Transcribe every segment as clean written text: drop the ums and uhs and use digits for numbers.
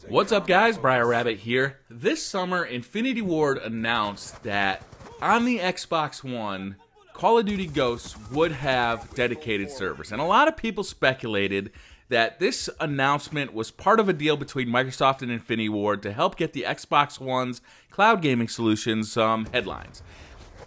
What's up guys, BriarRabbit here. This summer, Infinity Ward announced that on the Xbox One, Call of Duty Ghosts would have dedicated servers. And a lot of people speculated that this announcement was part of a deal between Microsoft and Infinity Ward to help get the Xbox One's cloud gaming solutions some headlines.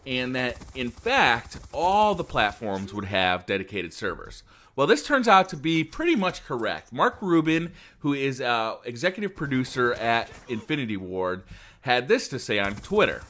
And that, in fact, all the platforms would have dedicated servers. Well, this turns out to be pretty much correct. Mark Rubin, who is executive producer at Infinity Ward, had this to say on Twitter.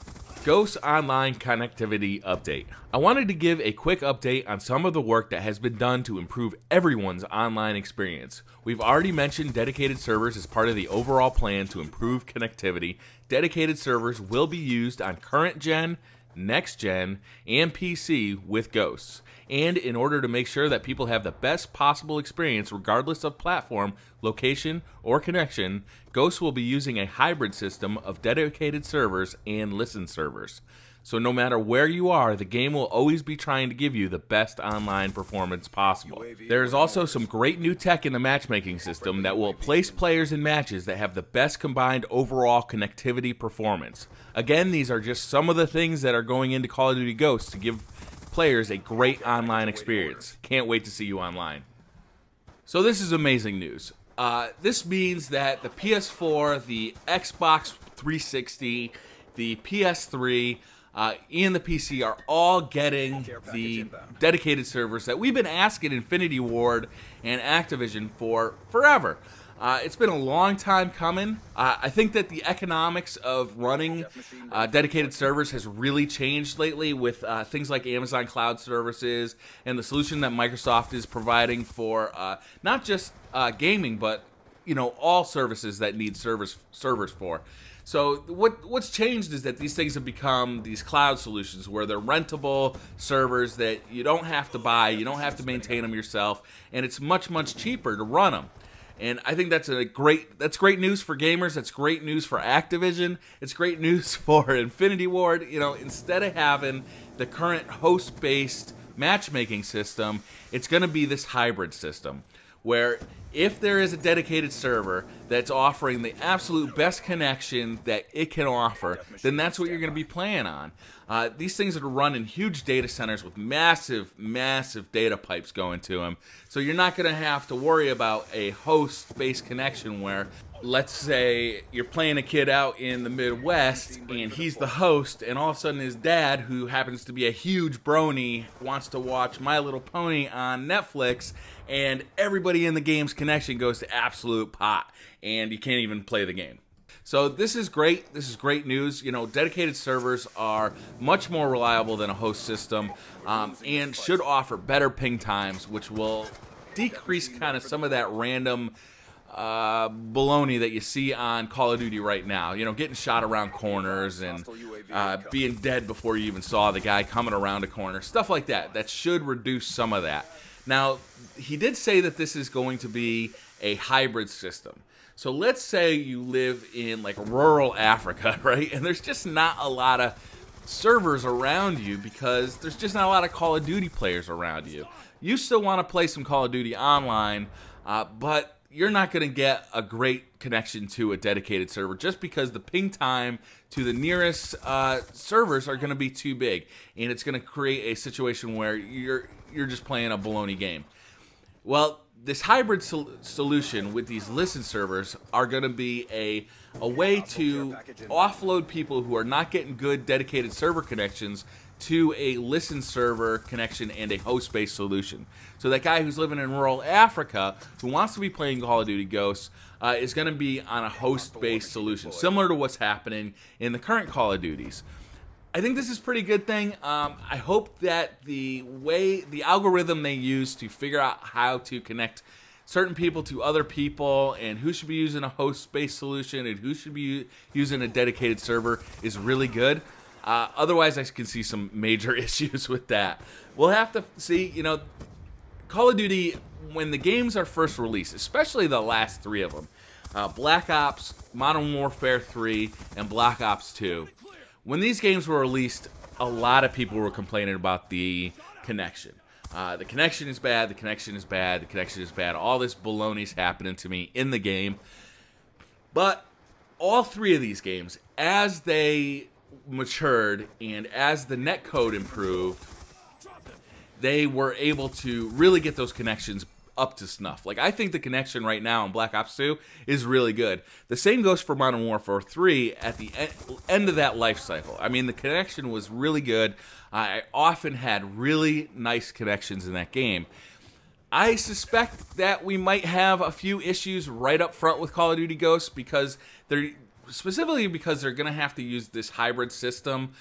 Ghosts Online Connectivity Update. I wanted to give a quick update on some of the work that has been done to improve everyone's online experience. We've already mentioned dedicated servers as part of the overall plan to improve connectivity. Dedicated servers will be used on current gen, next gen, and PC with Ghosts. And in order to make sure that people have the best possible experience regardless of platform, location, or connection, Ghosts will be using a hybrid system of dedicated servers and listen servers. So no matter where you are, the game will always be trying to give you the best online performance possible. There is also some great new tech in the matchmaking system that will place players in matches that have the best combined overall connectivity performance. Again, these are just some of the things that are going into Call of Duty Ghosts to give players a great online experience. Can't wait to see you online. So this is amazing news. This means that the PS4, the Xbox 360, the PS3, and the PC are all getting the dedicated servers that we've been asking Infinity Ward and Activision for forever. It's been a long time coming. I think that the economics of running dedicated servers has really changed lately with things like Amazon Cloud Services and the solution that Microsoft is providing for not just gaming, but all services that need servers for. So what's changed is that these things have become these cloud solutions where they're rentable servers that you don't have to buy, you don't have to maintain them yourself, and it's much, much cheaper to run them. And I think that's great news for gamers. That's great news for Activision. It's great news for Infinity Ward. Instead of having the current host-based matchmaking system, it's going to be this hybrid system where if there is a dedicated server that's offering the absolute best connection that it can offer, then that's what you're going to be playing on. These things are run in huge data centers with massive, massive data pipes going to them. So you're not going to have to worry about a host-based connection where, let's say, you're playing a kid out in the Midwest and he's the host, and all of a sudden his dad, who happens to be a huge brony, wants to watch My Little Pony on Netflix, and everybody in the game's connection goes to absolute pot, and you can't even play the game. So this is great. This is great news. Dedicated servers are much more reliable than a host system and should offer better ping times, which will decrease kind of some of that random baloney that you see on Call of Duty right now. Getting shot around corners and being dead before you even saw the guy coming around a corner. Stuff like that. That should reduce some of that. Now, he did say that this is going to be a hybrid system. So let's say you live in like rural Africa, right? And there's just not a lot of servers around you because there's just not a lot of Call of Duty players around you. You still want to play some Call of Duty online, but you're not going to get a great connection to a dedicated server just because the ping time to the nearest servers are going to be too big. And it's going to create a situation where you're just playing a baloney game. Well, this hybrid solution with these listen servers are going to be a way to offload people who are not getting good dedicated server connections to a listen server connection and a host-based solution. So that guy who's living in rural Africa who wants to be playing Call of Duty Ghosts is going to be on a host-based solution, similar to what's happening in the current Call of Duties. I think this is a pretty good thing. I hope that the algorithm they use to figure out how to connect certain people to other people and who should be using a host-based solution and who should be using a dedicated server is really good. Otherwise, I can see some major issues with that. We'll have to see, Call of Duty, when the games are first released, especially the last three of them, Black Ops, Modern Warfare 3, and Black Ops 2, when these games were released, a lot of people were complaining about the connection. The connection is bad, the connection is bad, the connection is bad. All this baloney's happening to me in the game. But all three of these games, as they matured and as the netcode improved, they were able to really get those connections up to snuff. Like, I think the connection right now in Black Ops 2 is really good. The same goes for Modern Warfare 3 at the end of that life cycle. I mean, the connection was really good. I often had really nice connections in that game. I suspect that we might have a few issues right up front with Call of Duty Ghosts because they're going to have to use this hybrid system.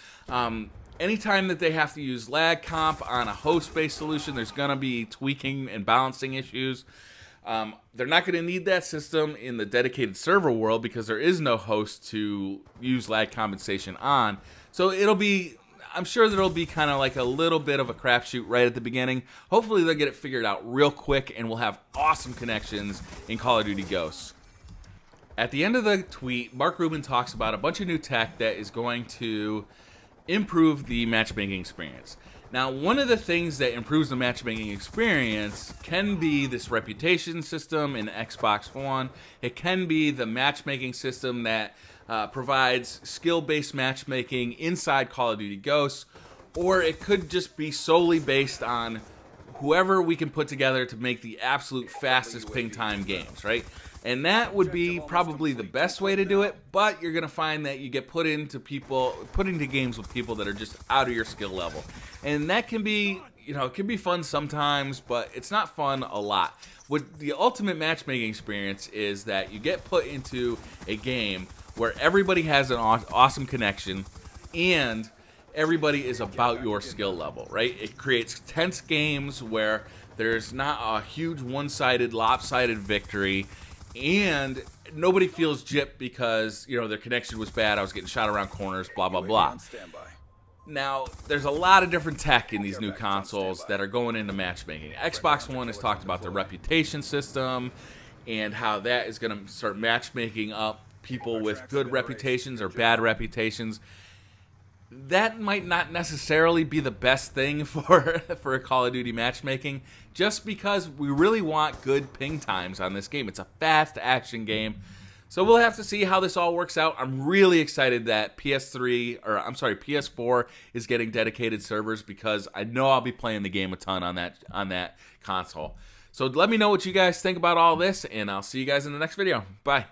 Anytime that they have to use lag comp on a host-based solution, there's going to be tweaking and balancing issues. They're not going to need that system in the dedicated server world because there is no host to use lag compensation on. So I'm sure there'll be kind of like a little bit of a crapshoot right at the beginning. Hopefully they'll get it figured out real quick and we'll have awesome connections in Call of Duty Ghosts. At the end of the tweet, Mark Rubin talks about a bunch of new tech that is going to improve the matchmaking experience. Now, one of the things that improves the matchmaking experience can be this reputation system in Xbox One. It can be the matchmaking system that provides skill-based matchmaking inside Call of Duty Ghosts, or it could just be solely based on whoever we can put together to make the absolute fastest ping time games, right? And that would be probably the best way to do it, but you're going to find that you get put into games with people that are just out of your skill level. And that can be, it can be fun sometimes, but it's not fun a lot. What the ultimate matchmaking experience is that you get put into a game where everybody has an awesome connection and everybody is about your skill level, right? It creates tense games where there's not a huge one-sided, lopsided victory, and nobody feels gypped because, their connection was bad, I was getting shot around corners, blah, blah, blah. Now, there's a lot of different tech in these new consoles that are going into matchmaking. Xbox One has talked about the reputation system and how that is going to start matchmaking up people with good reputations or bad reputations. That might not necessarily be the best thing for Call of Duty matchmaking, just because we really want good ping times on this game. It's a fast action game. So we'll have to see how this all works out. I'm really excited that PS4 is getting dedicated servers because I know I'll be playing the game a ton on that console. So let me know what you guys think about all this, and I'll see you guys in the next video. Bye.